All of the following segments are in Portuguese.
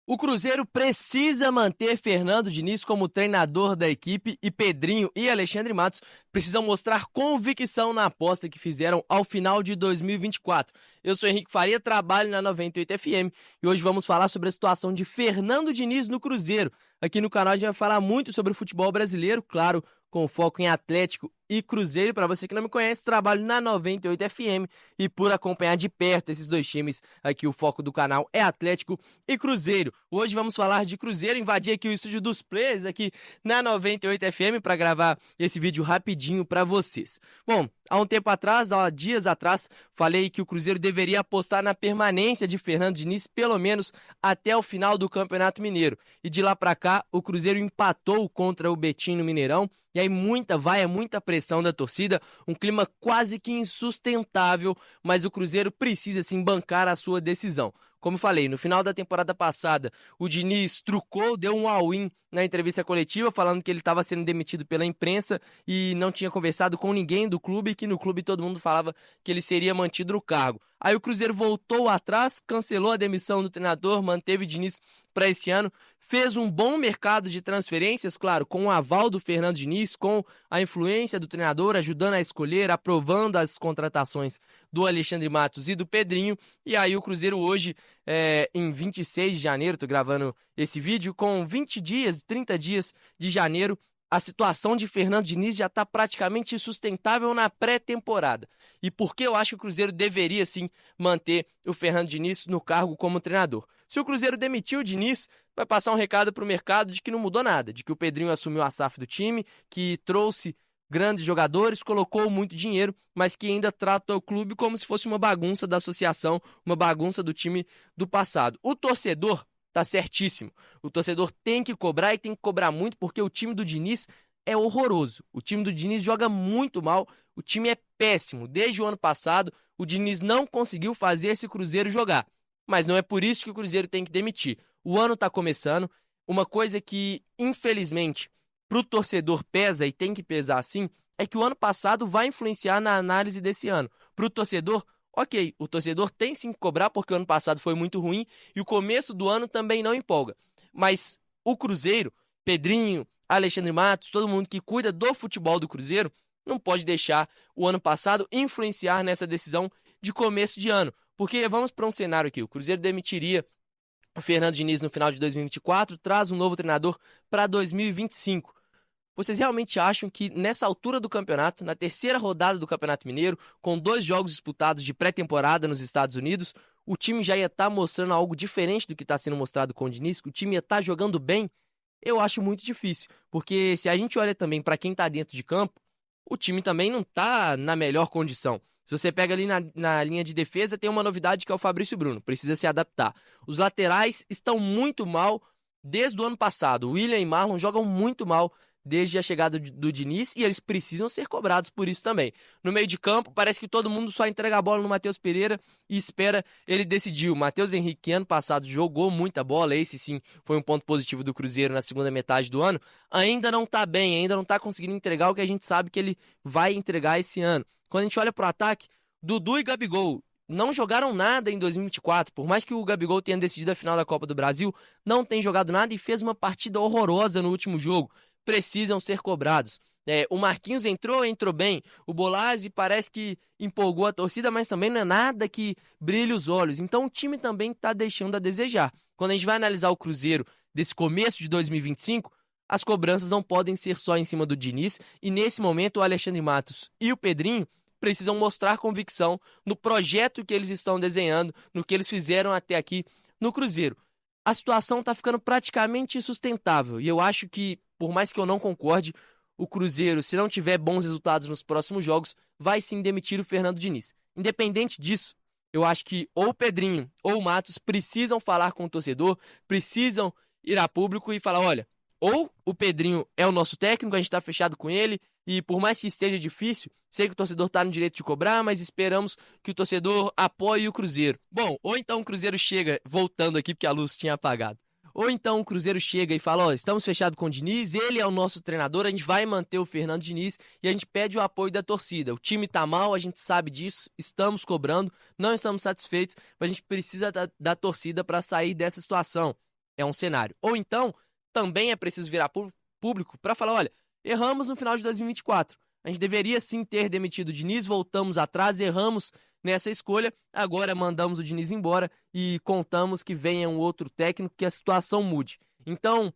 O Cruzeiro precisa manter Fernando Diniz como treinador da equipe e Pedrinho e Alexandre Matos precisam mostrar convicção na aposta que fizeram ao final de 2024. Eu sou Henrique Faria, trabalho na 98 FM e hoje vamos falar sobre a situação de Fernando Diniz no Cruzeiro. Aqui no canal a gente vai falar muito sobre o futebol brasileiro, claro, com foco em Atlético e Cruzeiro. Para você que não me conhece, trabalho na 98 FM e por acompanhar de perto esses dois times, aqui o foco do canal é Atlético e Cruzeiro. Hoje vamos falar de Cruzeiro, invadir aqui o estúdio dos players aqui na 98 FM para gravar esse vídeo rapidinho para vocês. Bom, há um tempo atrás, há dias atrás, falei que o Cruzeiro deveria apostar na permanência de Fernando Diniz pelo menos até o final do Campeonato Mineiro. E de lá para cá, o Cruzeiro empatou contra o Betim no Mineirão. E aí muita pressão da torcida, um clima quase que insustentável, mas o Cruzeiro precisa sim bancar a sua decisão. Como falei, no final da temporada passada, o Diniz trucou, deu um all-in na entrevista coletiva, falando que ele estava sendo demitido pela imprensa e não tinha conversado com ninguém do clube, e que no clube todo mundo falava que ele seria mantido no cargo. Aí o Cruzeiro voltou atrás, cancelou a demissão do treinador, manteve o Diniz para esse ano, fez um bom mercado de transferências, claro, com o aval do Fernando Diniz, com a influência do treinador, ajudando a escolher, aprovando as contratações do Alexandre Matos e do Pedrinho. E aí o Cruzeiro hoje, em 26 de janeiro, estou gravando esse vídeo, com 20 dias, 30 dias de janeiro, a situação de Fernando Diniz já está praticamente insustentável na pré-temporada. E por que eu acho que o Cruzeiro deveria sim manter o Fernando Diniz no cargo como treinador? Se o Cruzeiro demitir o Diniz, vai passar um recado para o mercado de que não mudou nada, de que o Pedrinho assumiu a SAF do time, que trouxe grandes jogadores, colocou muito dinheiro, mas que ainda trata o clube como se fosse uma bagunça da associação, uma bagunça do time do passado. O torcedor tá certíssimo. O torcedor tem que cobrar e tem que cobrar muito, porque o time do Diniz é horroroso. O time do Diniz joga muito mal, o time é péssimo. Desde o ano passado, o Diniz não conseguiu fazer esse Cruzeiro jogar. Mas não é por isso que o Cruzeiro tem que demitir. O ano tá começando, uma coisa que, infelizmente, pro torcedor pesa e tem que pesar sim, é que o ano passado vai influenciar na análise desse ano. Pro torcedor, ok, o torcedor tem sim que cobrar porque o ano passado foi muito ruim e o começo do ano também não empolga. Mas o Cruzeiro, Pedrinho, Alexandre Matos, todo mundo que cuida do futebol do Cruzeiro, não pode deixar o ano passado influenciar nessa decisão de começo de ano. Porque vamos para um cenário aqui, o Cruzeiro demitiria o Fernando Diniz no final de 2024, traz um novo treinador para 2025. Vocês realmente acham que nessa altura do campeonato, na terceira rodada do Campeonato Mineiro, com 2 jogos disputados de pré-temporada nos Estados Unidos, o time já ia estar mostrando algo diferente do que está sendo mostrado com o Diniz, que o time ia estar jogando bem? Eu acho muito difícil, porque se a gente olha também para quem está dentro de campo, o time também não está na melhor condição. Se você pega ali na linha de defesa, tem uma novidade que é o Fabrício Bruno, precisa se adaptar. Os laterais estão muito mal desde o ano passado. O William e Marlon jogam muito mal desde a chegada do Diniz e eles precisam ser cobrados por isso também. No meio de campo, parece que todo mundo só entrega a bola no Matheus Pereira e espera ele decidir. O Matheus Henrique, que ano passado jogou muita bola, esse sim foi um ponto positivo do Cruzeiro na segunda metade do ano, ainda não tá bem, ainda não tá conseguindo entregar o que a gente sabe que ele vai entregar esse ano. Quando a gente olha pro ataque, Dudu e Gabigol não jogaram nada em 2024, por mais que o Gabigol tenha decidido a final da Copa do Brasil, não tem jogado nada e fez uma partida horrorosa no último jogo. Precisam ser cobrados. O Marquinhos entrou bem. O Bolazzi parece que empolgou a torcida, mas também não é nada que brilhe os olhos. Então o time também está deixando a desejar. Quando a gente vai analisar o Cruzeiro desse começo de 2025, as cobranças não podem ser só em cima do Diniz. E nesse momento o Alexandre Matos e o Pedrinho precisam mostrar convicção no projeto que eles estão desenhando, no que eles fizeram até aqui no Cruzeiro. A situação está ficando praticamente insustentável. E eu acho que, por mais que eu não concorde, o Cruzeiro, se não tiver bons resultados nos próximos jogos, vai sim demitir o Fernando Diniz. Independente disso, eu acho que ou o Pedrinho ou o Matos precisam falar com o torcedor, precisam ir a público e falar, olha, ou o Pedrinho é o nosso técnico, a gente está fechado com ele, e por mais que esteja difícil, sei que o torcedor está no direito de cobrar, mas esperamos que o torcedor apoie o Cruzeiro. Bom, ou então o Cruzeiro chega, voltando aqui porque a luz tinha apagado, ou então o Cruzeiro chega e fala, ó, estamos fechados com o Diniz, ele é o nosso treinador, a gente vai manter o Fernando Diniz e a gente pede o apoio da torcida. O time tá mal, a gente sabe disso, estamos cobrando, não estamos satisfeitos, mas a gente precisa da torcida para sair dessa situação. É um cenário. Ou então, também é preciso virar público para falar, olha, erramos no final de 2024. A gente deveria sim ter demitido o Diniz, voltamos atrás, erramos nessa escolha, agora mandamos o Diniz embora e contamos que venha um outro técnico, que a situação mude. Então,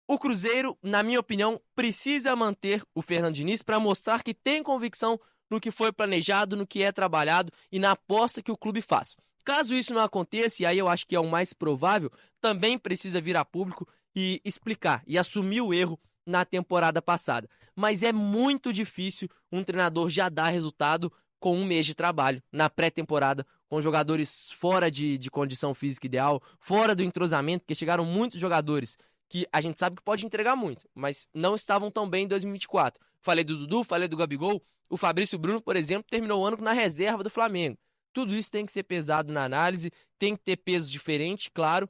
o Cruzeiro, na minha opinião, precisa manter o Fernando Diniz para mostrar que tem convicção no que foi planejado, no que é trabalhado e na aposta que o clube faz. Caso isso não aconteça, e aí eu acho que é o mais provável, também precisa vir a público e explicar e assumir o erro na temporada passada. Mas é muito difícil um treinador já dar resultado com um mês de trabalho na pré-temporada, com jogadores fora de condição física ideal, fora do entrosamento, porque chegaram muitos jogadores que a gente sabe que pode entregar muito, mas não estavam tão bem em 2024. Falei do Dudu, falei do Gabigol, o Fabrício Bruno, por exemplo, terminou o ano na reserva do Flamengo. Tudo isso tem que ser pesado na análise, tem que ter peso diferente, claro.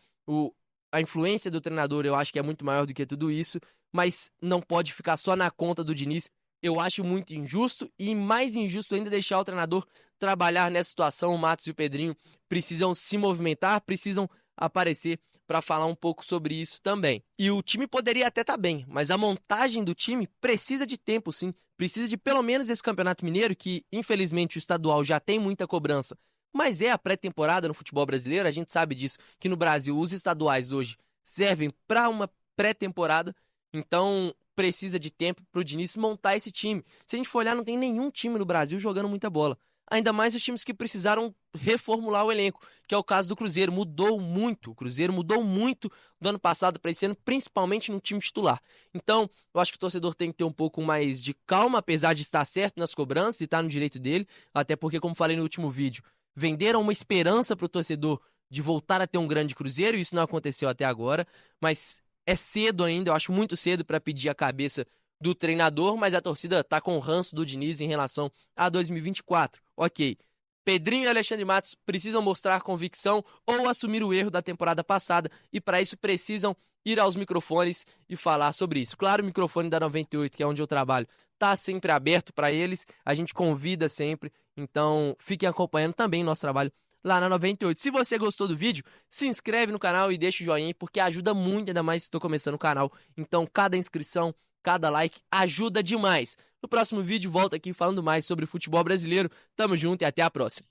A influência do treinador eu acho que é muito maior do que tudo isso, mas não pode ficar só na conta do Diniz. Eu acho muito injusto e mais injusto ainda deixar o treinador trabalhar nessa situação. O Matos e o Pedrinho precisam se movimentar, precisam aparecer para falar um pouco sobre isso também. E o time poderia até estar bem, mas a montagem do time precisa de tempo, sim. Precisa de pelo menos esse Campeonato Mineiro, que infelizmente o estadual já tem muita cobrança, mas é a pré-temporada no futebol brasileiro, a gente sabe disso, que no Brasil os estaduais hoje servem para uma pré-temporada, então precisa de tempo para o Diniz montar esse time. Se a gente for olhar, não tem nenhum time no Brasil jogando muita bola. Ainda mais os times que precisaram reformular o elenco, que é o caso do Cruzeiro. Mudou muito. O Cruzeiro mudou muito do ano passado para esse ano, principalmente no time titular. Então, eu acho que o torcedor tem que ter um pouco mais de calma, apesar de estar certo nas cobranças e estar no direito dele. Até porque, como falei no último vídeo, venderam uma esperança para o torcedor de voltar a ter um grande Cruzeiro, e isso não aconteceu até agora. Mas é cedo ainda, eu acho muito cedo para pedir a cabeça do treinador, mas a torcida tá com o ranço do Diniz em relação a 2024. Ok. Pedrinho e Alexandre Matos precisam mostrar convicção ou assumir o erro da temporada passada e para isso precisam ir aos microfones e falar sobre isso. Claro, o microfone da 98, que é onde eu trabalho, tá sempre aberto para eles, a gente convida sempre, então fiquem acompanhando também nosso trabalho lá na 98. Se você gostou do vídeo, se inscreve no canal e deixa o joinha, porque ajuda muito, ainda mais se estou começando o canal. Então, cada inscrição, cada like ajuda demais. No próximo vídeo, volto aqui falando mais sobre o futebol brasileiro. Tamo junto e até a próxima.